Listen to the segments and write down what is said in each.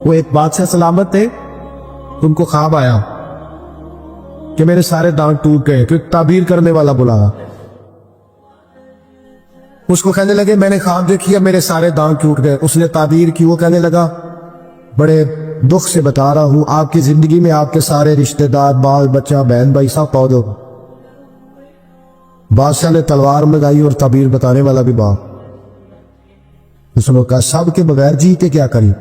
وہ ایک بادشاہ سلامت تھے، ان کو خواب آیا کہ میرے سارے دانت ٹوٹ گئے، کہ تعبیر کرنے والا بلایا، اس کو کہنے لگے میں نے خواب دیکھی میرے سارے دانت ٹوٹ گئے۔ اس نے تعبیر کی، وہ کہنے لگا بڑے دکھ سے بتا رہا ہوں آپ کی زندگی میں آپ کے سارے رشتہ دار، بال بچہ، بہن بھائی سب پود ہو۔ بادشاہ نے تلوار لگائی اور تعبیر بتانے والا بھی باپ۔ اس نے کہا سب کے بغیر جیتے کیا کریں؟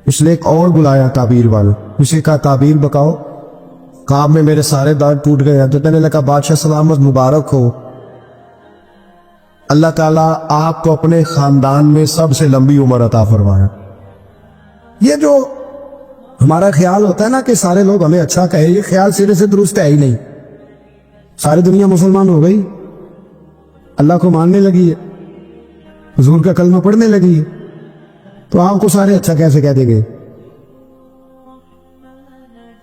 اس نے ایک اور بلایا تعبیر والے، اسے کہا تعبیر بتاؤ، خواب میں میرے سارے دانت ٹوٹ گئے ہیں۔ تو کہنے لگا بادشاہ سلامت، مبارک ہو، اللہ تعالیٰ آپ کو اپنے خاندان میں سب سے لمبی عمر عطا فرمایا۔ یہ جو ہمارا خیال ہوتا ہے نا کہ سارے لوگ ہمیں اچھا کہے، یہ خیال سرے سے درست ہے ہی نہیں۔ ساری دنیا مسلمان ہو گئی، اللہ کو ماننے لگی ہے، حضور کا کلمہ پڑھنے لگی ہے، تو آپ کو سارے اچھا کیسے کہہ دیں گے؟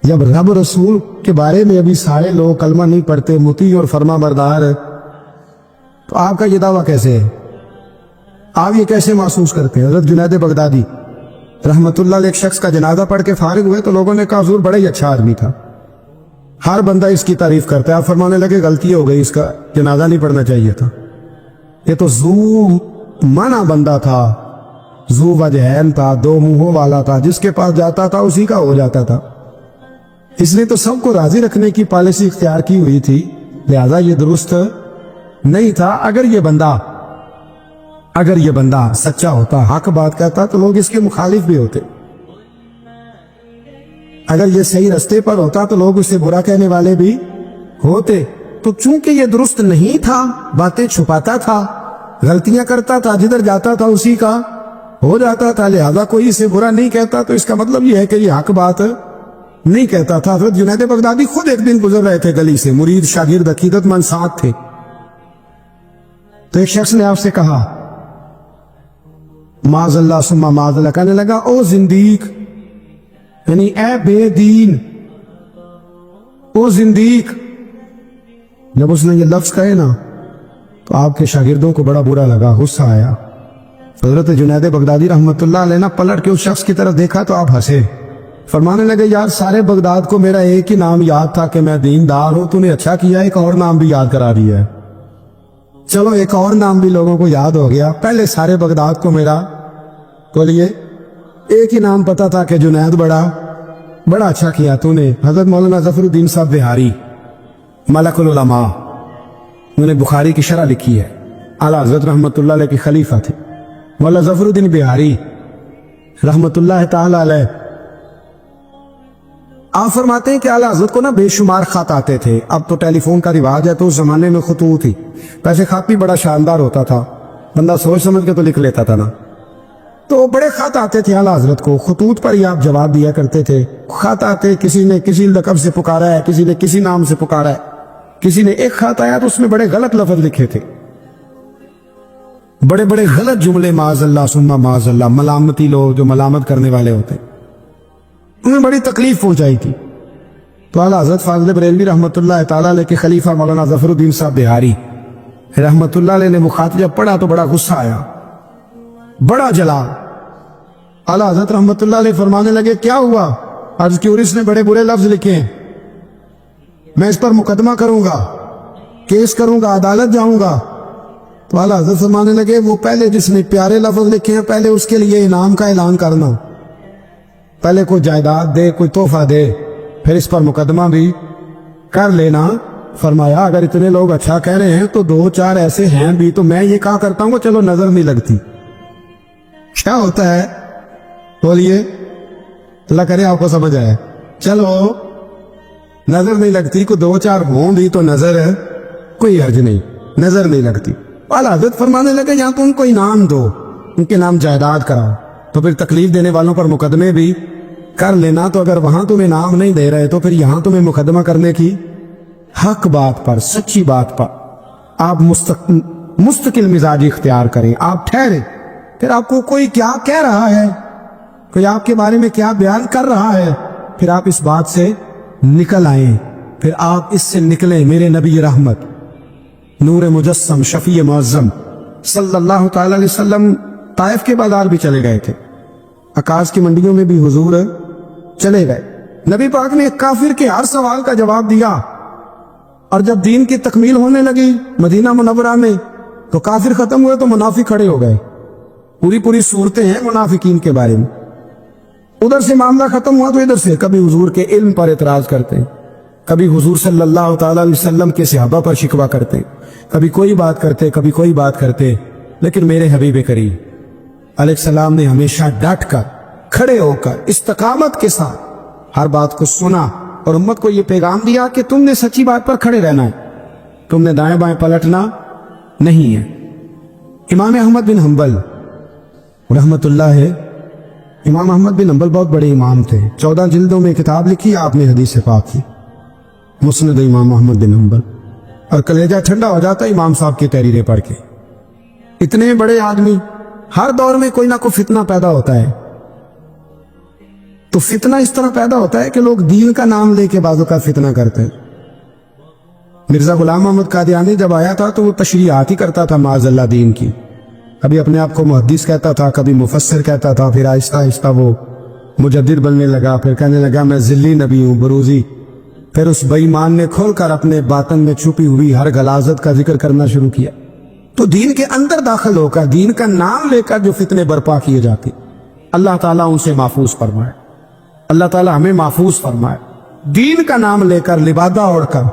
جب رب رسول کے بارے میں ابھی سارے لوگ کلمہ نہیں پڑھتے، مطیع اور فرما بردار، تو آپ کا یہ دعویٰ کیسے ہے؟ آپ یہ کیسے محسوس کرتے ہیں؟ حضرت جنید بغدادی رحمت اللہ علیہ ایک شخص کا جنازہ پڑھ کے فارغ ہوئے تو لوگوں نے کہا حضور بڑا ہی اچھا آدمی تھا، ہر بندہ اس کی تعریف کرتا ہے۔ آپ فرمانے لگے غلطی ہو گئی، اس کا جنازہ نہیں پڑھنا چاہیے تھا، یہ تو ذو منع بندہ تھا، ذو وجہین تھا، دو منہوں والا تھا، جس کے پاس جاتا تھا اسی کا ہو جاتا تھا۔ اس نے تو سب کو راضی رکھنے کی پالیسی اختیار کی ہوئی تھی، لہذا یہ درست نہیں تھا۔ اگر یہ بندہ سچا ہوتا، حق بات کہتا، تو لوگ اس کے مخالف بھی ہوتے، اگر یہ صحیح رستے پر ہوتا تو لوگ اسے برا کہنے والے بھی ہوتے۔ تو چونکہ یہ درست نہیں تھا، باتیں چھپاتا تھا، غلطیاں کرتا تھا، جدھر جاتا تھا اسی کا ہو جاتا تھا، لہذا کوئی اسے برا نہیں کہتا، تو اس کا مطلب یہ ہے کہ یہ حق بات نہیں کہتا تھا۔ حضرت جنید بغدادی خود ایک دن گزر رہے تھے گلی سے، مرید شاگرد عقیدت مند ساتھ تھے، تو ایک شخص نے آپ سے کہا معاذ اللہ ثم معاذ اللہ، کہنے لگا او زندیق، یعنی اے بے دین، او زندیق۔ جب اس نے یہ لفظ کہے نا تو آپ کے شاگردوں کو بڑا برا لگا، غصہ آیا۔ حضرت جنید بغدادی رحمت اللہ علیہ نے پلٹ کے اس شخص کی طرف دیکھا تو آپ ہنسے، فرمانے لگے یار سارے بغداد کو میرا ایک ہی نام یاد تھا کہ میں دیندار ہوں، تو نے اچھا کیا ایک اور نام بھی یاد کرا دیا ہے۔ چلو ایک اور نام بھی لوگوں کو یاد ہو گیا، پہلے سارے بغداد کو میرا بولیے ایک ہی نام پتا تھا کہ جنید بڑا اچھا کیا تو نے۔ حضرت مولانا ظفر الدین صاحب بہاری ملک العلماء، انہوں نے بخاری کی شرح لکھی ہے، اعلیٰ حضرت رحمت اللہ علیہ کی خلیفہ تھے مولانا ظفر الدین بہاری رحمت اللہ تعالی علیہ۔ آپ فرماتے ہیں کہ اعلیٰ حضرت کو نا بے شمار خط آتے تھے، اب تو ٹیلی فون کا رواج ہے، تو اس زمانے میں خطوط تھی، ویسے خط بھی بڑا شاندار ہوتا تھا، بندہ سوچ سمجھ کے تو لکھ لیتا تھا نا، تو بڑے خط آتے تھے اعلیٰ حضرت کو، خطوط پر ہی آپ جواب دیا کرتے تھے۔ خط آتے، کسی نے کسی لقب سے پکارا ہے، کسی نے کسی نام سے پکارا ہے، کسی نے ایک خط آیا تو اس میں بڑے غلط لفظ لکھے تھے، بڑے غلط جملے، معاذ اللہ ثم معاذ اللہ، ملامتی لوگ جو ملامت کرنے والے ہوتے، انہیں بڑی تکلیف پہنچائی تھی۔ تو اعلیٰ حضرت فاضل بریلوی رحمت اللہ تعالیٰ علیہ کے خلیفہ مولانا ظفر الدین صاحب بہاری رحمت اللہ علیہ نے مخاطب جب پڑھا تو بڑا غصہ آیا، بڑا جلا۔ اعلیٰ حضرت رحمت اللہ علیہ فرمانے لگے کیا ہوا؟ عرض کی اور اس نے بڑے برے لفظ لکھے ہیں، میں اس پر مقدمہ کروں گا، کیس کروں گا، عدالت جاؤں گا۔ تو اعلیٰ حضرت فرمانے لگے وہ پہلے جس نے پیارے لفظ لکھے ہیں پہلے اس کے لیے انعام کا اعلان کرنا، پہلے کوئی جائیداد دے، کوئی تحفہ دے، پھر اس پر مقدمہ بھی کر لینا۔ فرمایا اگر اتنے لوگ اچھا کہہ رہے ہیں تو دو چار ایسے ہیں بھی، تو میں یہ کہا کرتا ہوں چلو نظر نہیں لگتی، کیا ہوتا ہے بولیے، اللہ کرے آپ کو سمجھ آئے، چلو نظر نہیں لگتی، کو دو چار ہوں بھی تو نظر ہے، کوئی حرج نہیں، نظر نہیں لگتی۔ اعلیٰ حضرت فرمانے لگے یہاں تو ان کو انعام دو، ان کے نام جائیداد کراؤ، تو پھر تکلیف دینے والوں پر مقدمے بھی کر لینا، تو اگر وہاں تمہیں انعام نہیں دے رہے تو پھر یہاں تمہیں مقدمہ کرنے کی حق بات پر، سچی بات پر آپ مستقل مزاجی اختیار کریں، آپ ٹھہرے، پھر آپ کو کوئی کیا کہہ رہا ہے، کوئی آپ کے بارے میں کیا بیان کر رہا ہے، پھر آپ اس بات سے نکل آئیں، پھر آپ اس سے نکلیں۔ میرے نبی رحمت نور مجسم شفیع معظم صلی اللہ تعالی علیہ وسلم طائف کے بازار بھی چلے گئے تھے، आकाश की मंडियों में भी हुजूर चले गए। नबी पाक ने काफिर के हर सवाल का जवाब दिया, और जब दीन की तकमील होने लगी मदीना मुनव्वरा में, तो काफिर खत्म हुए तो मुनाफिक खड़े हो गए। पूरी सूरतें हैं मुनाफिकीन के बारे में। उधर से मामला खत्म हुआ तो इधर से कभी हुजूर के इल्म पर एतराज करते हैं, कभी हुजूर सल्लल्लाहु ताला अलैहि वसल्लम के सहाबा पर शिकवा करते, कभी कोई बात करते, कभी कोई बात करते। लेकिन मेरे हबीब करीम अलैहिस्सलाम ने हमेशा डट कर, खड़े होकर, इस्तकामत के साथ हर बात को सुना और उम्मत को यह पैगाम दिया कि तुमने सच्ची बात पर खड़े रहना है, तुमने दाएं बाएं पलटना नहीं है। इमाम अहमद बिन हंबल रहमतुल्लाह है, इमाम अहमद बिन हंबल बहुत बड़े इमाम थे। 14 जिल्दों में किताब लिखी आपने हदीस पाक की, मुस्नद इमाम अहमद बिन हंबल, और कलेजा ठंडा हो जाता इमाम साहब की तहरीरें पढ़ के। इतने बड़े आदमी, हर दौर में कोई ना कोई फितना पैदा होता है। तो फितना इस तरह पैदा होता है कि लोग दीन का नाम लेके बाजू का फितना करते हैं। मिर्जा गुलाम मोहम्मद कादियानी जब आया था तो वो तशरीहात ही करता था माज़अल्लाह दीन की। कभी अपने आप को मुहद्दिस कहता था, कभी मुफस्सिर कहता था, फिर आहिस्ता आहिस्ता वो मुजद्दिद बनने लगा, फिर कहने लगा मैं जिल्ली नबी हूं, बरूजी। फिर उस बेईमान ने खोलकर अपने बातन में छुपी हुई हर गलाजत का जिक्र करना शुरू किया। तो दीन के अंदर दाखिल होकर दीन का नाम लेकर जो फितने बर्पा किए जाते, अल्लाह ताला उनसे महफूज फरमाए, अल्लाह ताला हमें महफूज फरमाए। दीन का नाम लेकर, लिबादा ओढ़कर,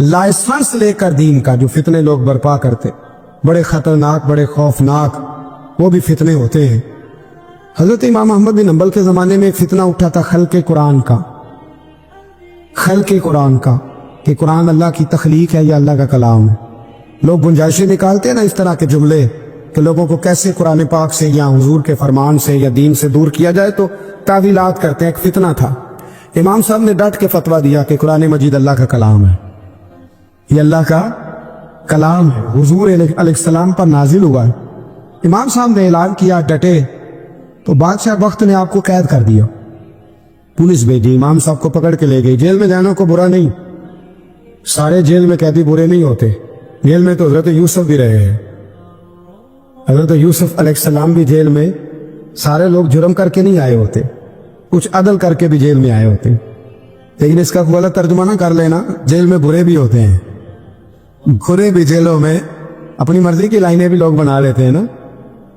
लाइसेंस लेकर दीन का जो फितने लोग बर्पा करते, बड़े खतरनाक, बड़े खौफनाक वो भी फितने होते हैं। हजरत इमाम अहमद बिन हंबल के जमाने में एक फितना उठा था खल्क़े कुरान का, खल्क़े कुरान का, कि कुरान अल्लाह की तख्लीक है या अल्लाह का कलाम है। लोग गुंजाइशें निकालते हैं ना इस तरह के जुमले कि लोगों को कैसे कुरान पाक से या हुजूर के फरमान से या दीन से दूर किया जाए, तो तावीलात करते हैं। एक फितना था। इमाम साहब ने डट के फतवा दिया कि कुरान मजीद अल्लाह का कलाम है, ये अल्लाह का कलाम है, हुजूर अलैहिस्सलाम पर नाजिल हुआ है। इमाम साहब ने ऐलान किया, डटे, तो बादशाह वक्त ने आपको कैद कर दिया। पुलिस भेजी, इमाम साहब को पकड़ के ले गई। जेल में जाना को बुरा नहीं, सारे जेल में कैदी बुरे नहीं होते। जेल में तो हजरत यूसुफ भी रहे हैं, हजरत यूसुफ अलैहिस्सलाम भी जेल में, सारे लोग जुर्म करके नहीं आए होते, कुछ अदल करके भी जेल में आए होते। लेकिन इसका गलत तर्जुमा ना कर लेना, जेल में बुरे भी होते हैं, बुरे भी जेलों में अपनी मर्जी की लाइनें भी लोग बना लेते हैं ना।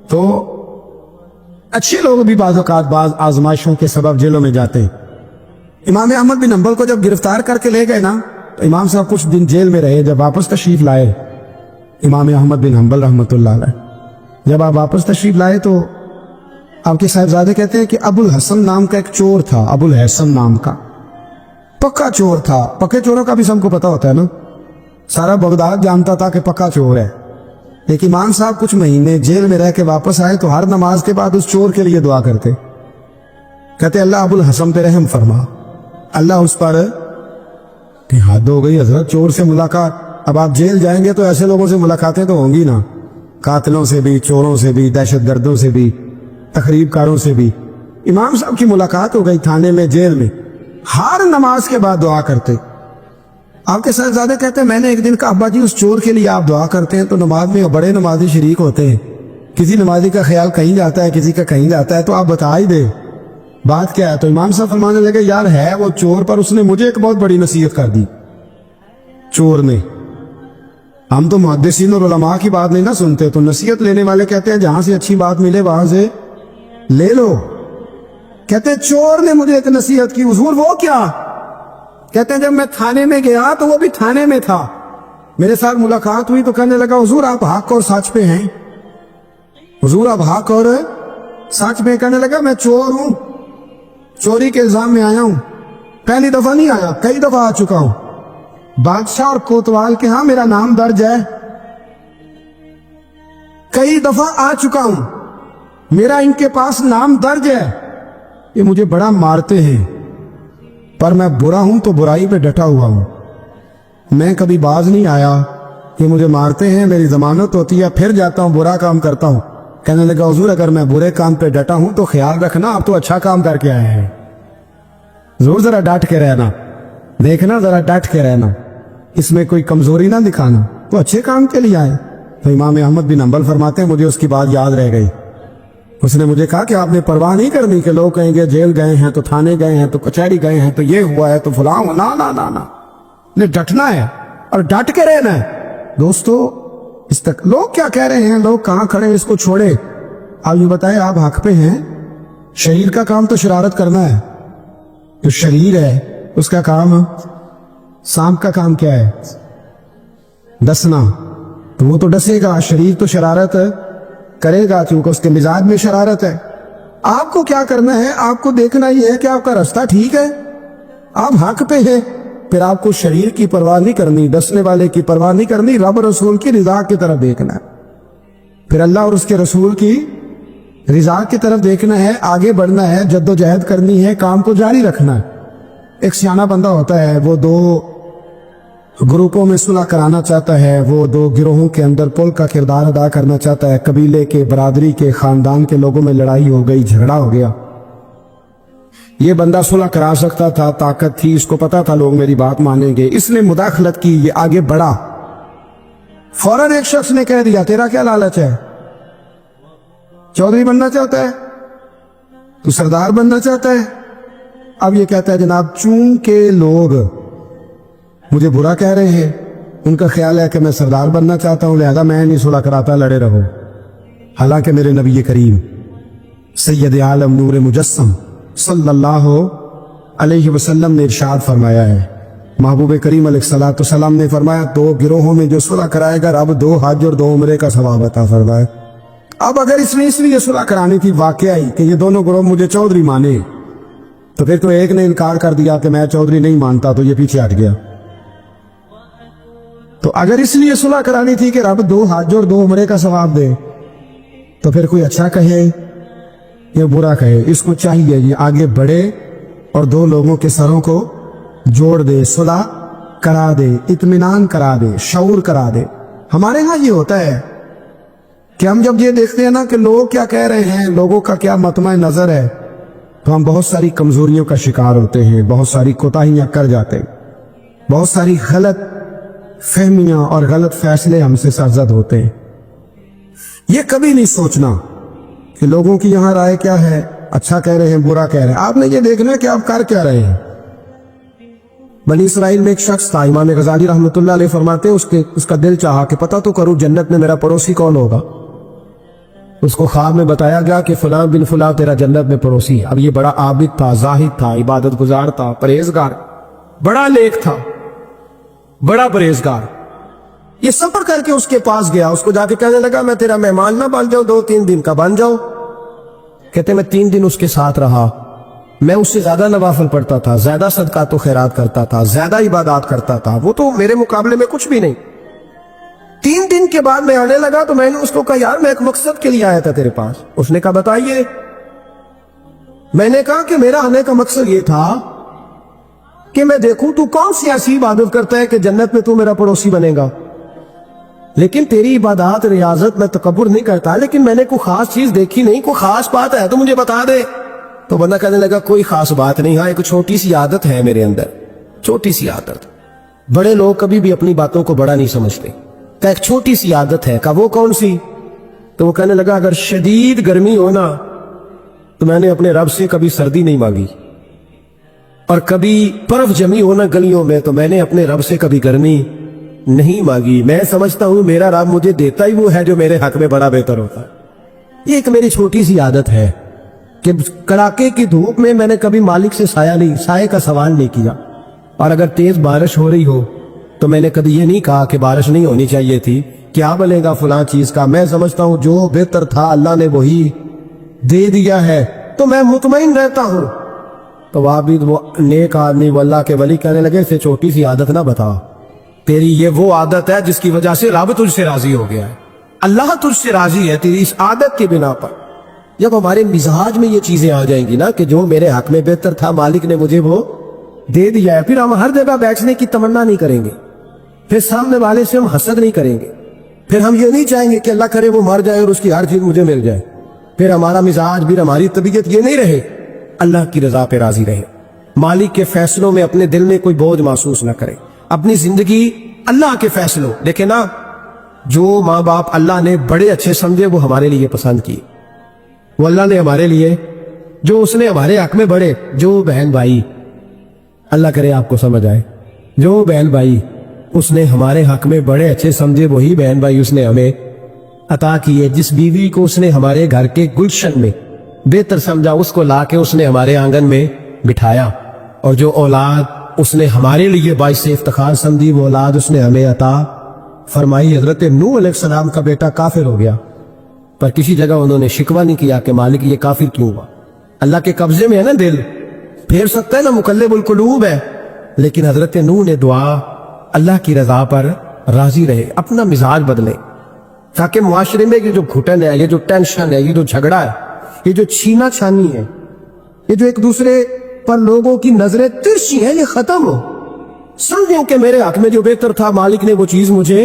तो अच्छे लोग भी बाज़ औक़ात बाज़ आजमाइशों के सबब जेलों में जाते हैं। इमाम अहमद बिन हंबल को जब गिरफ्तार करके ले गए ना, तो इमाम साहब कुछ दिन जेल में रहे। जब वापस तशरीफ लाए इमाम अहमद बिन हंबल रहमतुल्लाह अलैह, जब आप वापस तशरीफ लाए तो आपके साहिबजादे कहते हैं कि अबुल हसन नाम का एक चोर था, अबुल हसन नाम का पक्का चोर था। पक्के चोरों का भी सबको पता होता है ना, सारा बगदाद जानता था कि पक्का चोर है। लेकिन इमाम साहब कुछ महीने जेल में रह के वापस आए तो हर नमाज के बाद उस चोर के लिए दुआ करते, कहते अल्लाह अबुल हसन पे रहम फरमा, अल्लाह उस पर। हद हो गई हजरत, चोर से मुलाकात। अब आप जेल जाएंगे तो ऐसे लोगों से मुलाकातें तो होंगी ना, कातिलों से भी, चोरों से भी, दहशतगर्दों से भी, तखरीबकारों से भी। इमाम साहब की मुलाकात हो गई थाने में, जेल में, हर नमाज के बाद दुआ करते। आपके साहबजादे कहते हैं मैंने एक दिन कहा अब्बा जी उस चोर के लिए आप दुआ करते हैं तो नमाज में बड़े नमाजी शरीक होते हैं, किसी नमाजी का ख्याल कहीं जाता है, किसी का कहीं जाता है, तो आप बता ही दे बात क्या है। तो इमाम साहब फरमाने लगे यार है वो चोर, पर उसने मुझे एक बहुत बड़ी नसीहत कर दी चोर ने। हम तो मुहद्दिसीन और उलमा की बात नहीं ना सुनते, तो नसीहत लेने वाले कहते हैं जहां से अच्छी बात मिले वहां से ले लो। कहते चोर ने मुझे एक नसीहत की। हुजूर वो क्या? कहते हैं जब मैं थाने में गया तो वो भी थाने में था, मेरे साथ मुलाकात हुई तो कहने लगा हुजूर आप हक और सच पे हैं, हुजूर आप हक और सच पे। कहने लगा मैं चोर हूं, चोरी के इल्जाम में आया हूं, पहली दफा नहीं आया, कई दफा आ चुका हूं। बादशाह और कोतवाल के यहां मेरा नाम दर्ज है, कई दफा आ चुका हूं, मेरा इनके पास नाम दर्ज है। ये मुझे बड़ा मारते हैं, पर मैं बुरा हूं तो बुराई पे डटा हुआ हूं, मैं कभी बाज नहीं आया। ये मुझे मारते हैं, मेरी जमानत होती है, फिर जाता हूं, बुरा काम करता हूं। कहने लगा हुजूर अगर मैं बुरे काम पे डटा हूं तो ख्याल रखना आप तो अच्छा काम करके आए हैं, जरूर जरा डट के रहना, देखना जरा डट के रहना, इसमें कोई कमजोरी ना दिखाना, तो अच्छे काम के लिए आए। तो इमाम अहमद बिन हंबल फरमाते हैं मुझे उसकी बात याद रह गई। उसने मुझे कहा कि आपने परवाह नहीं करनी कि लोग कहेंगे जेल गए हैं तो थाने गए हैं तो कचहरी गए हैं तो ये हुआ है तो फलां हुआ। ना ना ना ना, ने डटना है और डट के रहना है। दोस्तों इस तक लोग क्या कह रहे हैं, लोग कहां खड़े हैं, इसको छोड़े। आप ये बताएं, आप हक पे हैं। शरीर का काम तो शरारत करना है, जो शरीर है उसका काम, सांप का काम क्या है? डसना। तो वो तो डसेगा, शरीर तो शरारत करेगा क्योंकि उसके मिजाज में शरारत है। आपको क्या करना है, आपको देखना ही है कि आपका रास्ता ठीक है, आप हक पे हैं। फिर आपको शरीर की परवाह नहीं करनी, डसने वाले की परवाह नहीं करनी, रब रसूल की रिजा की तरफ देखना है। फिर अल्लाह और उसके रसूल की रिजा की तरफ देखना है, आगे बढ़ना है, जद्दोजहद करनी है, काम को जारी रखना है। एक सियाना बंदा होता है, वो दो ग्रुपों में सुलह कराना चाहता है, वो दो गिरोहों के अंदर पुल का किरदार अदा करना चाहता है। कबीले के, बरादरी के, खानदान के लोगों में लड़ाई हो गई, झगड़ा हो गया। ये बंदा सुलह करा सकता था, ताकत थी, इसको पता था लोग मेरी बात मानेंगे, इसने मुदाखलत की, ये आगे बढ़ा। फौरन एक शख्स ने कह दिया, तेरा क्या लालच है? चौधरी बनना चाहता है? तू सरदार बनना चाहता है? अब ये कहता है, जनाब चूंकि लोग मुझे बुरा कह रहे हैं, उनका ख्याल है कि मैं सरदार बनना चाहता हूं, लिहाजा मैं नहीं सुलह कराता, लड़े रहो। हालांकि मेरे नबी करीम सैयद आलम नूर मुजस्सम सल्लल्लाहु अलैहि वसल्लम ने इरशाद फरमाया है, महबूब करीम अलैहिस्सलातु वस्सलाम ने फरमाया, दो गिरोहों में जो सुलह कराएगा रब 2 हज और 2 उम्रे का सवाब अता फरमाए। अब अगर इसने इसलिए सुलह करानी थी वाकया ही कि ये दोनों गिरोह मुझे चौधरी माने, तो फिर तो एक ने इनकार कर दिया कि मैं चौधरी नहीं मानता, तो ये पीछे हट गया। तो अगर इसलिए सुलह करानी थी कि रब 2 हज और 2 उम्रे का सवाब दे, तो फिर कोई अच्छा कहे या बुरा कहे, इसको चाहिए ये आगे बढ़े और 2 लोगों के सरों को जोड़ दे, सुलह करा दे, इत्मीनान करा दे, शऊर करा दे। हमारे यहाँ ये होता है कि हम जब ये देखते हैं ना कि लोग क्या कह रहे हैं, लोगों का क्या मतमा नजर है, तो हम बहुत सारी कमजोरियों का शिकार होते हैं, बहुत सारी कोताहियां कर जाते हैं, बहुत सारी गलत फहमियां और गलत फैसले हमसे सरजद होते हैं। ये कभी नहीं सोचना कि लोगों की यहां राय क्या है, अच्छा कह रहे हैं, बुरा कह रहे हैं। आपने ये देखना है कि आप कर क्या रहे हैं। बनी इसराइल में एक शख्स था, इमाम गजाली रहमतुल्लाह अलैह फरमाते हैं, उसका दिल चाहा कि पता तो करूं जन्नत में मेरा पड़ोसी कौन होगा। उसको ख्वाब में बताया गया कि फलां बिन फलां तेरा जन्नत में पड़ोसी। अब ये बड़ा आबिद था, जाहिद था, इबादत गुजार था, परहेजगार, बड़ा नेक था, बड़ा परहेजगार। ये सफर करके उसके पास गया, उसको जाके कहने लगा, मैं तेरा मेहमान ना बन जाऊं, 2-3 दिन का बन जाऊं। कहते मैं 3 दिन उसके साथ रहा, मैं उससे ज्यादा नवाफिल पढ़ता था, ज्यादा सदका तो खैरात करता था, ज्यादा इबादत करता था, वो तो मेरे मुकाबले में कुछ भी नहीं। 3 दिन के बाद मैं आने लगा तो मैंने उसको कहा, यार मैं एक मकसद के लिए आया था तेरे पास। उसने कहा बताइए। मैंने कहा कि मेरा आने का मकसद ये था कि मैं देखूं तू कौन सी ऐसी इबादत करता है कि जन्नत में तू मेरा पड़ोसी बनेगा। लेकिन तेरी इबादत रियाजत में तकब्बुर नहीं करता, लेकिन मैंने कोई खास चीज देखी नहीं, कोई खास बात है तो मुझे बता दे। तो बंदा कहने लगा कोई खास बात नहीं, हाँ एक छोटी सी आदत है मेरे अंदर, छोटी सी आदत। बड़े लोग कभी भी अपनी बातों को बड़ा नहीं समझते। का एक छोटी सी आदत है। का वो कौन सी? तो वो कहने लगा अगर शदीद गर्मी हो ना तो मैंने अपने रब से कभी सर्दी नहीं मांगी, और कभी बर्फ जमी हो ना गलियों में तो मैंने अपने रब से कभी गर्मी नहीं मांगी। मैं समझता हूं मेरा रब मुझे देता ही वो है जो मेरे हक में बड़ा बेहतर होता है। ये एक मेरी छोटी सी आदत है कि कड़ाके की धूप में मैंने कभी मालिक से साये का सवाल नहीं किया, और अगर तेज बारिश हो रही हो तो मैंने कभी ये नहीं कहा कि बारिश नहीं होनी चाहिए थी, क्या बनेगा फलां चीज का। मैं समझता हूं जो बेहतर था अल्लाह ने वही दे दिया है, तो मैं मुतमईन रहता हूं। तो वाबिद वो नेक आदमी वो अल्लाह के वली कहने लगे इसे छोटी सी आदत ना बता, तेरी ये वो आदत है जिसकी वजह से रब तुझसे राजी हो गया है, अल्लाह तुझसे राजी है तेरी इस आदत के बिना पर। जब हमारे मिजाज में ये चीजें आ जाएंगी ना कि जो मेरे हक में बेहतर था मालिक ने मुझे वो दे दिया है, फिर हम हर जगह बैठने की तमन्ना नहीं करेंगे, फिर सामने वाले से हम हसद नहीं करेंगे, फिर हम ये नहीं चाहेंगे कि अल्लाह करे वो मर जाए और उसकी हर चीज मुझे मिल जाए। फिर हमारा मिजाज भी हमारी तबीयत ये नहीं रहे अल्लाह की रजा पे राजी रहे, मालिक के फैसलों में अपने दिल में कोई बोझ महसूस ना करे, अपनी जिंदगी अल्लाह के फैसलों। देखे ना जो माँ बाप अल्लाह ने बड़े अच्छे समझे वो हमारे लिए पसंद किए, वो अल्लाह ने हमारे लिए जो उसने हमारे हक में बढ़े, जो बहन भाई, अल्लाह करे आपको समझ आए, जो बहन भाई उसने हमारे हक में बड़े अच्छे समझे, वही बहन भाई उसने हमें अता किए। जिस बीवी को उसने हमारे घर के गुलशन में बेहतर समझा, उसको लाके उसने हमारे आंगन में बिठाया। और जो औलाद उसने हमारे लिए बाइस इफ्तिखार समझी, वो औलाद उसने हमें अता फरमाई। हजरत नूह अलैहिस्सलाम का बेटा काफिर हो गया, पर किसी जगह उन्होंने शिकवा नहीं किया कि मालिक ये काफिर क्यों हुआ। अल्लाह के कब्जे में है ना दिल, फेर सकता है ना, मुकल्लिबुल कुलूब है। लेकिन हजरत नूह ने दुआ अल्लाह की रजा पर राजी रहे, अपना मिजाज बदले, ताकि मुआशरे में ये जो घुटन है, ये जो टेंशन है, ये जो झगड़ा है, ये जो छीना छानी है, ये जो एक दूसरे पर लोगों की नजरें तिरछी है, ये खत्म हो। समझो कि मेरे हक में जो बेहतर था मालिक ने वो चीज मुझे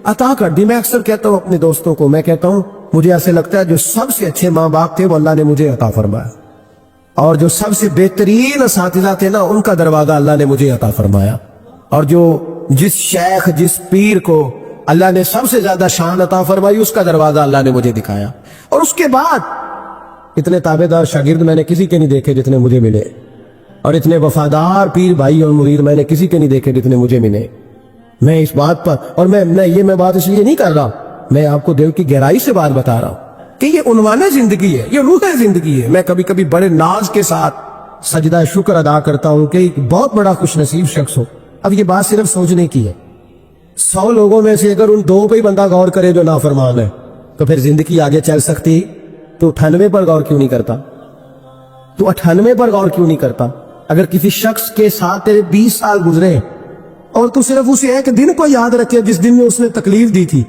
अता कर दी। मैं अक्सर कहता हूँ अपने दोस्तों को, मैं कहता हूँ मुझे ऐसे लगता है जो सबसे अच्छे माँ बाप थे वो अल्लाह ने मुझे अता फरमाया, और जो सबसे बेहतरीन असातिज़ा थे ना, उनका दरवाजा अल्लाह ने मुझे अता फरमाया। और जो जिस शेख, जिस पीर को अल्लाह ने सबसे ज्यादा शान अता फरमाई, उसका दरवाजा अल्लाह ने मुझे दिखाया। और उसके बाद इतने ताबेदार शागिर्द मैंने किसी के नहीं देखे जितने मुझे मिले, और इतने वफादार पीर भाई और मुरीद मैंने किसी के नहीं देखे जितने मुझे मिले। मैं इस बात पर, और मैं बात इसलिए नहीं कर रहा, मैं आपको दिल की गहराई से बात बता रहा हूं कि ये उन्वाने जिंदगी है, ये रूह जिंदगी है। मैं कभी कभी बड़े नाज के साथ सजदा शुक्र अदा करता हूं कि एक बहुत बड़ा खुशनसीब शख्स हो। अब ये बात सिर्फ सोचने की है, 100 लोगों में से अगर उन 2 पे ही बंदा गौर करे जो नाफरमान है, तो फिर जिंदगी आगे चल सकती। तो 98 पर गौर क्यों नहीं करता? तो 98 पर गौर क्यों नहीं करता? अगर किसी शख्स के साथ तेरे 20 साल गुजरे और तू सिर्फ उसे एक दिन को याद रखे जिस दिन में उसने तकलीफ दी थी,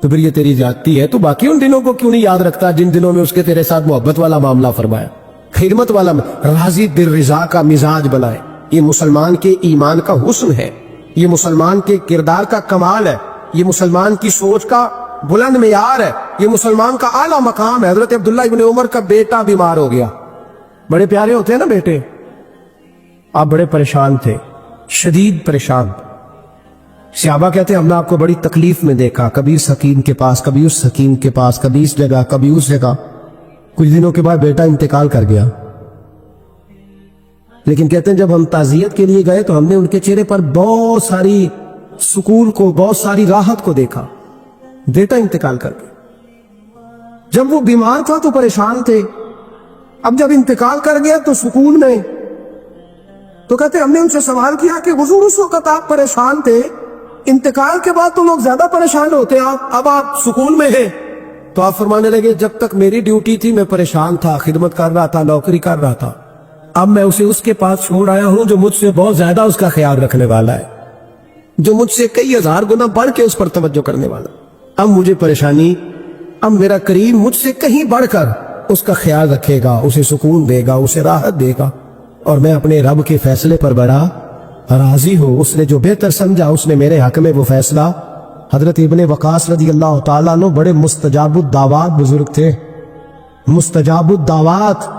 तो फिर ये तेरी जाती है। तो बाकी उन दिनों को क्यों नहीं याद रखता जिन दिनों में उसके तेरे साथ मोहब्बत वाला मामला फरमाया, खिदमत वाला, राजी बिल रिजा का मिजाज बनाए। ये मुसलमान के ईमान का हुस्न है, ये मुसलमान के किरदार का कमाल है, ये मुसलमान की सोच का बुलंद मेयार है, ये मुसलमान का आला मकाम है। हजरत अब्दुल्ला इब्ने उमर का बेटा बीमार हो गया, बड़े प्यारे होते हैं ना बेटे, आप बड़े परेशान थे, शदीद परेशान। सहाबा कहते हैं हमने आपको बड़ी तकलीफ में देखा, कभी इस हकीम के पास, कभी उस हकीम के पास, कभी इस जगह, कभी उस जगह। कुछ दिनों के बाद बेटा इंतकाल कर गया, लेकिन कहते हैं जब हम ताजियत के लिए गए तो हमने उनके चेहरे पर बहुत सारी सुकून को, बहुत सारी राहत को देखा। बेटा इंतकाल कर गया। जब वो बीमार था तो परेशान थे, अब जब इंतकाल कर गया तो सुकून में। तो कहते हमने उनसे सवाल किया कि हुजूर उस वक्त आप परेशान थे, इंतकाल के बाद तो लोग ज्यादा परेशान होते हैं, अब आप सुकून में हैं। तो आप फरमाने लगे जब तक मेरी ड्यूटी थी मैं परेशान था, खिदमत कर रहा था, नौकरी कर रहा था। अब मैं उसे उसके पास छोड़ आया हूं जो मुझसे बहुत ज्यादा उसका ख्याल रखने वाला है, जो मुझसे कई हजार गुना बढ़ के उस पर तवज्जो करने वाला। अब मुझे परेशानी, अब मेरा करीब मुझसे कहीं बढ़कर उसका ख्याल रखेगा, उसे सुकून देगा, उसे राहत देगा, और मैं अपने रब के फैसले पर बड़ा राजी हूं। उसने जो बेहतर समझा उसने मेरे हक में वो फैसला। हजरत इब्ने वकास रदी अल्लाह ताला अन्हु बड़े मुस्तजाबुद दावात बुजुर्ग थे, मुस्तजाबुद दावात।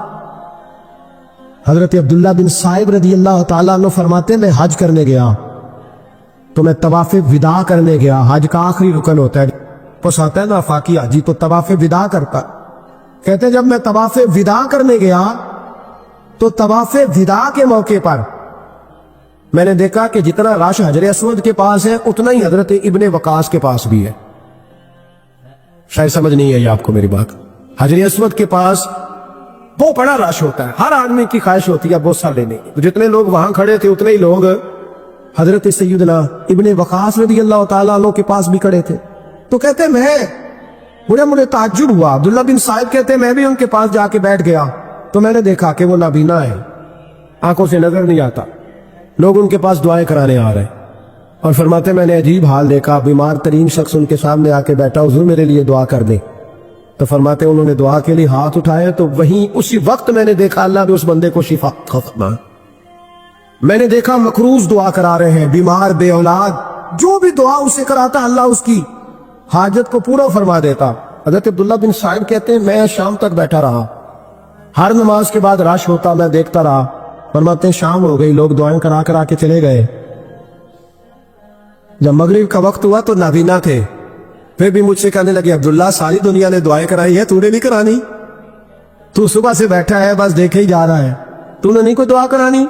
हजरत अब्दुल्ला बिन साहिब रदी अल्लाह ताला अन्हु फरमाते मैं हज करने गया तो मैं तवाफ़े विदा करने गया। हज का आखिरी रुकन होता है, पहुंचाता है ना फाकी हाजी, तो तवाफ़े विदा करता। कहते जब मैं तवाफ़े विदा करने गया तो तवाफ़े विदा के मौके पर मैंने देखा कि जितना रश हजर अस्वद के पास है उतना ही हजरत इब्ने वकास के पास भी है। शायद समझ नहीं आई आपको मेरी बात। हजर अस्वद के पास बहुत बड़ा रश होता है, हर आदमी की ख्वाहिश होती है बोसा लेने की। तो जितने लोग वहां खड़े थे उतने ही लोग हजरत सैयदना इब्ने वकास रज़ी अल्लाह ताला अन्हु के पास भी खड़े थे। तो कहते मुझे ताज्जुब हुआ। अब्दुल्ला बिन साहिब कहते मैं भी उनके पास जाके बैठ गया तो मैंने देखा कि वो नाबीना है, आंखों से नजर नहीं आता। लोग उनके पास दुआएं कराने आ रहे और फरमाते मैंने अजीब हाल देखा, बीमार तरीन शख्स उनके सामने आके बैठा, हुजूर मेरे लिए दुआ कर दे। तो फरमाते उन्होंने दुआ के लिए हाथ उठाए तो वहीं उसी वक्त मैंने देखा अल्लाह ने उस बंदे को शिफा फरमाया। मैंने देखा मकरूज दुआ करा रहे हैं, बीमार बे औलाद, जो भी दुआ उसे कराता अल्लाह उसकी हाजत को पूरा फरमा देता। हजरत अब्दुल्ला बिन साहिब कहते हैं मैं शाम तक बैठा रहा, हर नमाज के बाद रश होता, मैं देखता रहा। फरमाते शाम हो गई, लोग दुआएं करा करा के चले गए। जब मगरिब का वक्त हुआ तो नाबीना थे, फिर भी मुझसे कहने लगे अब्दुल्ला सारी दुनिया ने दुआएं कराई है, तूने नहीं करानी? تو صبح سے بیٹھا ہے بس دیکھے ہی جا رہا ہے, تو نے نہیں کوئی دعا کرانی؟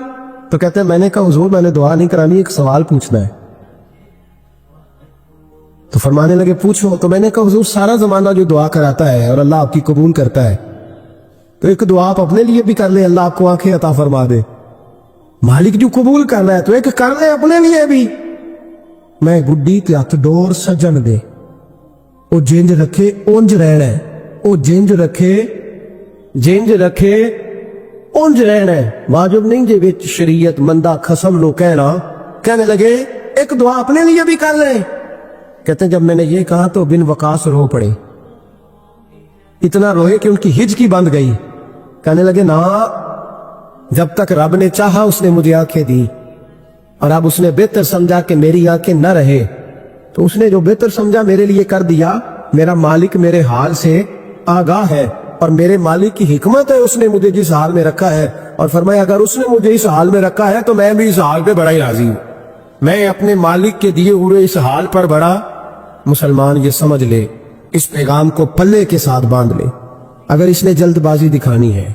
تو کہتے ہیں میں نے کہا حضور میں نے دعا نہیں کرانی, ایک سوال پوچھنا ہے. تو فرمانے لگے پوچھو. تو میں نے کہا حضور سارا زمانہ جو دعا کراتا ہے اور اللہ آپ کی قبول کرتا ہے, تو ایک دعا آپ اپنے لیے بھی کر لیں, اللہ آپ کو آنکھیں عطا فرما دے. مالک جو قبول کر رہا ہے تو ایک کر لے اپنے لیے بھی. میں گڈی تے ہاتھ ڈور سجن دے, او جنج رکھے اونج رہنا ہے, او جنج رکھے اونج رہنا ہے. واجب نہیں جے وچ شریعت مندہ خسم لو کہنا. کہنے لگے ایک دعا اپنے لیے بھی کر لیں. کہتے ہیں جب میں نے یہ کہا تو بن وقاص رو پڑے, اتنا روئے کہ ان کی ہچکی بند گئی. کہنے لگے نا, جب تک رب نے چاہا اس نے مجھے آنکھیں دی, اور اب اس نے بہتر سمجھا کہ میری آنکھیں نہ رہے, تو اس نے جو بہتر سمجھا میرے لیے کر دیا. میرا مالک میرے حال سے آگاہ ہے, اور میرے مالک کی حکمت ہے, اس نے مجھے جس حال میں رکھا ہے. اور فرمایا اگر اس نے مجھے اس حال میں رکھا ہے تو میں بھی اس حال پہ بڑا ہی راضی ہوں. میں اپنے مالک کے دیے ہوئے اس حال پر بڑا. مسلمان یہ سمجھ لے, اس پیغام کو پلے کے ساتھ باندھ لے. اگر اس نے جلد بازی دکھانی ہے,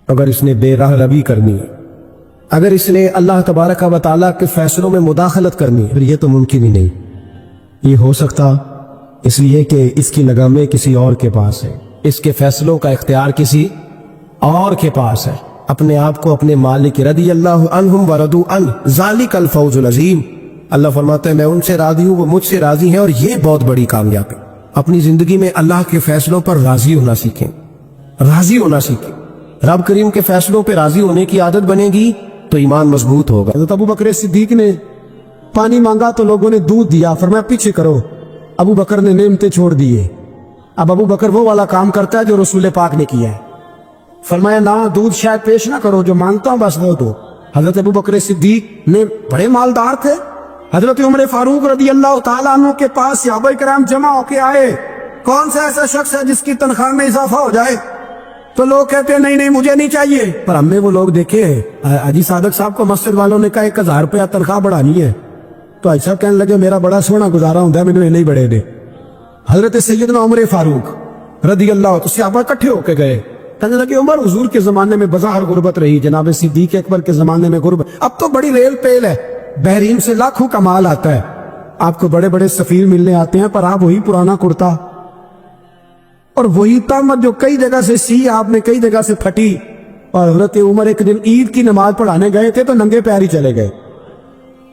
اگر اس نے بے راہ روی کرنی ہے, اگر اس نے اللہ تبارک و تعالیٰ کے فیصلوں میں مداخلت کرنی ہے, یہ تو ممکن ہی نہیں. یہ ہو سکتا اس لیے کہ اس کی لگامیں کسی اور کے پاس ہے, اس کے فیصلوں کا اختیار کسی اور کے پاس ہے. اپنے آپ کو اپنے مالک رضی اللہ عنہم ورضوا عنہ ذالک الفوز العظیم. اللہ فرماتا ہے میں ان سے راضی ہوں, وہ مجھ سے راضی ہیں, اور یہ بہت بڑی کامیابی. اپنی زندگی میں اللہ کے فیصلوں پر راضی ہونا سیکھیں, راضی ہونا سیکھیں. رب کریم کے فیصلوں پہ راضی ہونے کی عادت بنے گی تو ایمان مضبوط ہوگا. حضرت ابو بکر صدیق نے پانی مانگا تو لوگوں نے دودھ دیا, فرمایا پیچھے کرو. ابو بکر نے نعمتیں چھوڑ دیے. اب ابو بکر وہ والا کام کرتا ہے جو رسول پاک نے کیا ہے. فرمایا نہ دودھ شاید پیش نہ کرو, جو مانگتا ہوں بس وہ دو. حضرت ابو بکر صدیق نے بڑے مالدار تھے. حضرت عمر فاروق رضی اللہ تعالیٰ عنہ کے پاس صحابہ کرام جمع ہو کے آئے, کون سا ایسا شخص ہے جس کی تنخواہ میں اضافہ ہو جائے؟ تو لوگ کہتے ہیں نہیں مجھے نہیں چاہیے. پر ہم نے وہ لوگ دیکھے, حاجی صادق صاحب کو مسجد والوں نے کہا 1000 روپیہ تنخواہ بڑھانی ہے, تو حاجی صاحب کہنے لگے میرا بڑا سونا گزارا ہوتا ہے, مجھے نہیں بڑھے دے. حضرت سیدنا عمر فاروق رضی اللہ, تو صحابہ اکٹھے ہو کے گئے. کہنے لگے عمر حضور کے زمانے میں بظاہر غربت رہی, جناب صدیق اکبر کے زمانے میں غربت, اب تو بڑی ریل پیل ہے, بحرین سے لاکھوں کا مال آتا ہے, آپ کو بڑے بڑے سفیر ملنے آتے ہیں, پر آپ وہی پرانا کرتا اور وہی تامت جو کئی جگہ سے سی آپ نے کئی جگہ سے پھٹی. اور حضرت عمر ایک دن عید کی نماز پڑھانے گئے تھے تو ننگے پیر ہی چلے گئے.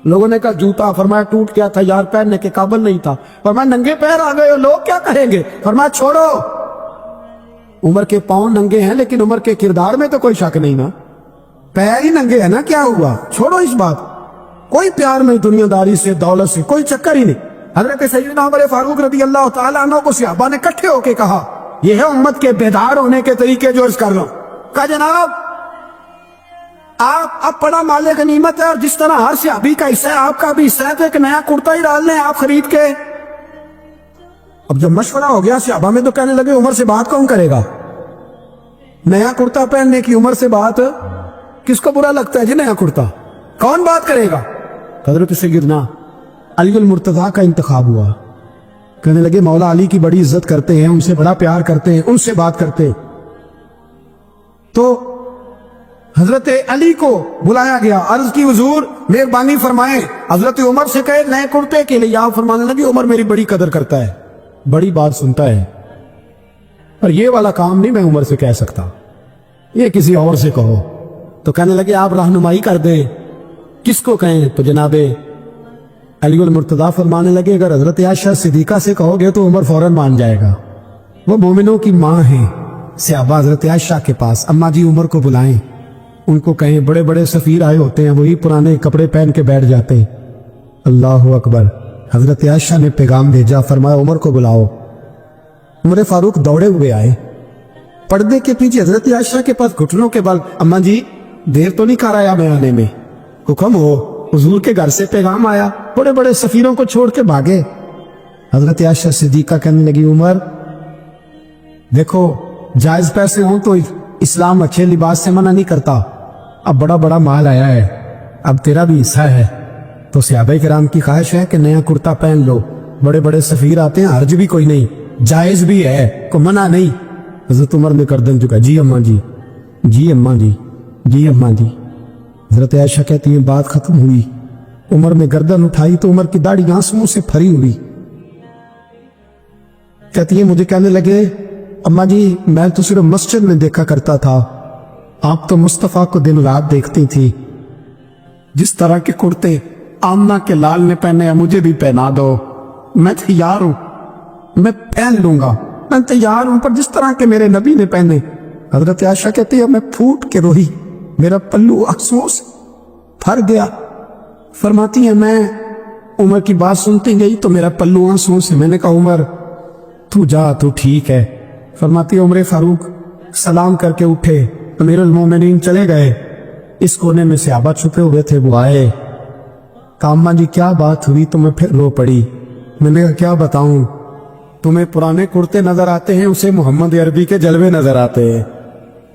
لوگوں نے کہا جوتا, فرمایا ٹوٹ گیا تھا یار, پہننے کے قابل نہیں تھا. فرمایا ننگے پیر آ گئے ہو, لوگ کیا کہیں گے؟ فرمایا چھوڑو, عمر کے پاؤں ننگے ہیں لیکن عمر کے کردار میں تو کوئی شک نہیں نا, پیر ہی ننگے ہیں نا, کیا ہوا, چھوڑو اس بات. کوئی پیار نہیں دنیا داری سے, دولت سے, کوئی چکر ہی نہیں. حضرت سیدنا عمر فاروق رضی اللہ تعالیٰ عنہ کو صحابہ نے اکٹھے ہو کے کہا یہ ہے امت کے بیدار ہونے کے طریقے جو عرض کر رہا ہوں. کہا جناب آپ اب بڑا مال غنیمت ہے, اور جس طرح ہر صحابی کا حصہ ہے آپ کا بھی حصہ ہے, تو ایک نیا کرتا ہی ڈال لیں آپ خرید کے. اب جب مشورہ ہو گیا صحابہ میں تو کہنے لگے عمر سے بات کون کرے گا؟ نیا کرتا پہننے کی عمر سے بات کس کو برا لگتا ہے جی؟ نیا کرتا کون بات کرے گا؟ حضرت سیدنا علی المرتضیٰ کا انتخاب ہوا. کہنے لگے مولا علی کی بڑی عزت کرتے ہیں, ان سے بڑا پیار کرتے ہیں, ان سے بات کرتے ہیں. تو حضرت علی کو بلایا گیا, عرض کی حضور مہربانی فرمائیں, حضرت عمر سے کہے نئے کرتے کے لیے. آپ فرمانے لگے عمر میری بڑی قدر کرتا ہے, بڑی بات سنتا ہے, اور یہ والا کام نہیں میں عمر سے کہہ سکتا, یہ کسی اور سے کہو. تو کہنے لگے آپ رہنمائی کر دیں, کس کو کہیں؟ تو جناب علی المرتضیٰ فرمانے لگے اگر حضرت عائشہ صدیقہ سے کہو گے تو عمر فوراً مان جائے گا, وہ مومنوں کی ماں ہیں. صحابہ حضرت عائشہ کے پاس, اماں جی عمر کو بلائیں, ان کو کہیں بڑے بڑے سفیر آئے ہوتے ہیں, وہی پرانے کپڑے پہن کے بیٹھ جاتے ہیں. اللہ اکبر. حضرت عائشہ نے پیغام بھیجا, فرمایا عمر کو بلاؤ. عمر فاروق دوڑے ہوئے آئے, پردے کے پیچھے حضرت عائشہ کے پاس گھٹنوں کے بل, اماں جی دیر تو نہیں کر آیا میں آنے میں؟ حکم ہو, حضور کے گھر سے پیغام آیا, بڑے بڑے سفیروں کو چھوڑ کے بھاگے. حضرت عائشہ صدیقہ کہنے لگی عمر دیکھو جائز پیسے ہوں تو اسلام اچھے لباس سے منع نہیں کرتا, اب بڑا بڑا مال آیا ہے, اب تیرا بھی حصہ ہے, تو صحابہ کرام کی خواہش ہے کہ نیا کرتا پہن لو, بڑے بڑے سفیر آتے ہیں, حرج بھی کوئی نہیں, جائز بھی ہے, کو منع نہیں. حضرت عمر نے گردن جھکا, جی اماں جی, جی اماں جی, جی اماں جی. حضرت عائشہ کہتی ہیں بات ختم ہوئی, عمر نے گردن اٹھائی تو عمر کی داڑھی آنسوؤں سے بھری ہوئی. کہتی ہے مجھے کہنے لگے اماں جی میں تو صرف مسجد میں دیکھا کرتا تھا, آپ تو مصطفیٰ کو دن رات دیکھتی تھی, جس طرح کے کرتے آمنہ کے لال نے پہنے ہیں مجھے بھی پہنا دو, میں تیار ہوں, میں پہن لوں گا, میں تیار ہوں, پر جس طرح کے میرے نبی نے پہنے. حضرت عائشہ کہتی ہے میں پھوٹ کے روئی, میرا پلو آنسوؤں سے بھر گیا. فرماتی ہیں میں عمر کی بات سنتی گئی تو میرا پلو آنسوؤں سے, میں نے کہا عمر تو جا, تو ٹھیک ہے. فرماتی ہے عمر فاروق سلام کر کے اٹھے, امیر المومنین چلے گئے. اس کونے میں صحابہ چھپے ہوئے تھے, وہ آئے, کہا اماں جی کیا بات ہوئی؟ تو میں پھر رو پڑی. میں نے کہا کیا بتاؤں, تمہیں پرانے کرتے نظر آتے ہیں, اسے محمد عربی کے جلوے نظر آتے ہیں,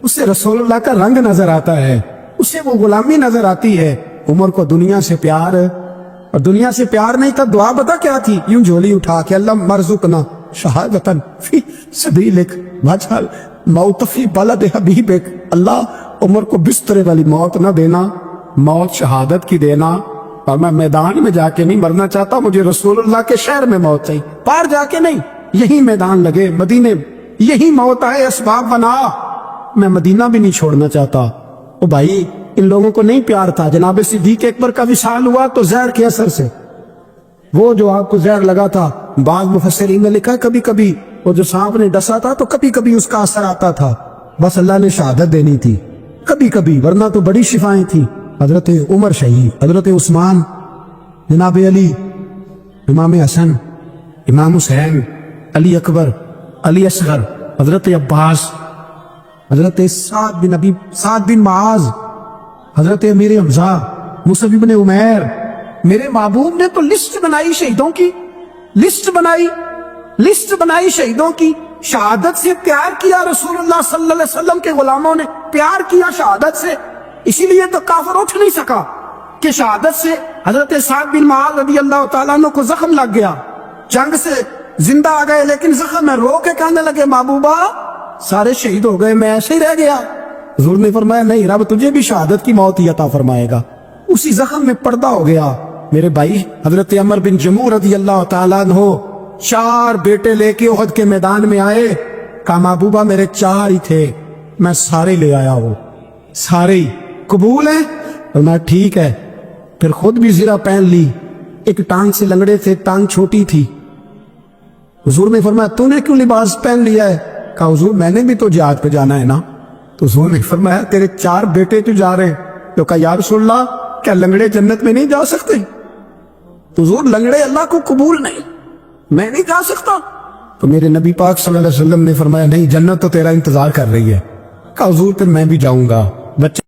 اسے رسول اللہ کا رنگ نظر آتا ہے, اسے وہ غلامی نظر آتی ہے. عمر کو دنیا سے پیار, اور دنیا سے پیار نہیں تھا, دعا بتا کیا تھی, یوں جھولی اٹھا کے اللہ مرزقنا شہادتن فی سبیلک واجعل موت فی بلد حبیبک, اللہ عمر کو بسترے والی موت نہ دینا, موت شہادت کی دینا, اور میں میدان میں جا کے نہیں مرنا چاہتا, مجھے رسول اللہ کے شہر میں موت چاہیے, پار جا کے نہیں, یہی میدان لگے مدینے, یہی موت آئے, اسباب بنا, میں مدینہ بھی نہیں چھوڑنا چاہتا. او بھائی ان لوگوں کو نہیں پیار تھا. جناب صدیق اکبر کا وصال ہوا تو زہر کے اثر سے, وہ جو آپ کو زہر لگا تھا, بعض مفسرین نے لکھا کبھی کبھی وہ جو سانپ نے ڈسا تھا تو کبھی کبھی اس کا اثر آتا تھا, بس اللہ نے شہادت دینی تھی کبھی کبھی, ورنہ تو بڑی شفائیں تھیں. حضرت عمر شہید, حضرت عثمان, جناب علی, امام حسن, امام حسین, علی اکبر, علی اصغر, حضرت عباس, حضرت سعد بن معاذ, حضرت امیر حمزہ, مصعب بن عمیر. میرے محبوب نے تو لسٹ بنائی شہیدوں کی, لسٹ بنائی شہیدوں کی. شہادت سے پیار کیا رسول اللہ صلی اللہ علیہ وسلم کے غلاموں نے, پیار کیا شہادت سے, اسی لیے تو کافر اٹھ نہیں سکا کہ شہادت سے. حضرت سعد بن معاذ رضی اللہ تعالیٰ عنہ کو زخم لگ گیا, جنگ سے زندہ آ گئے, لیکن زخم میں رو کے کہنے لگے محبوبہ سارے شہید ہو گئے, میں ایسے ہی رہ گیا. حضور نے فرمایا نہیں, رب تجھے بھی شہادت کی موت ہی عطا فرمائے گا. اسی زخم میں پردہ ہو گیا. میرے بھائی حضرت عمر بن جموح رضی اللہ تعالیٰ عنہ 4 بیٹے لے کے احد کے میدان میں آئے, کہا محبوبہ میرے 4 ہی تھے, میں سارے لے آیا ہوں, سارے ہی قبول ہیں؟ فرمایا ٹھیک ہے. پھر خود بھی زرہ پہن لی, ایک ٹانگ سے لنگڑے تھے, ٹانگ چھوٹی تھی. حضور نے فرمایا تو نے کیوں لباس پہن لیا ہے؟ کہا حضور میں نے بھی تو جہاد پہ جانا ہے نا. تو حضور نے فرمایا تیرے 4 بیٹے تو جا رہے ہیں. تو کہا یا رسول اللہ کیا لنگڑے جنت میں نہیں جا سکتے؟ تو حضور لنگڑے اللہ کو قبول نہیں, میں نہیں جا سکتا. تو میرے نبی پاک صلی اللہ علیہ وسلم نے فرمایا نہیں, جنت تو تیرا انتظار کر رہی ہے. کہا حضور پھر میں بھی جاؤں گا. بچے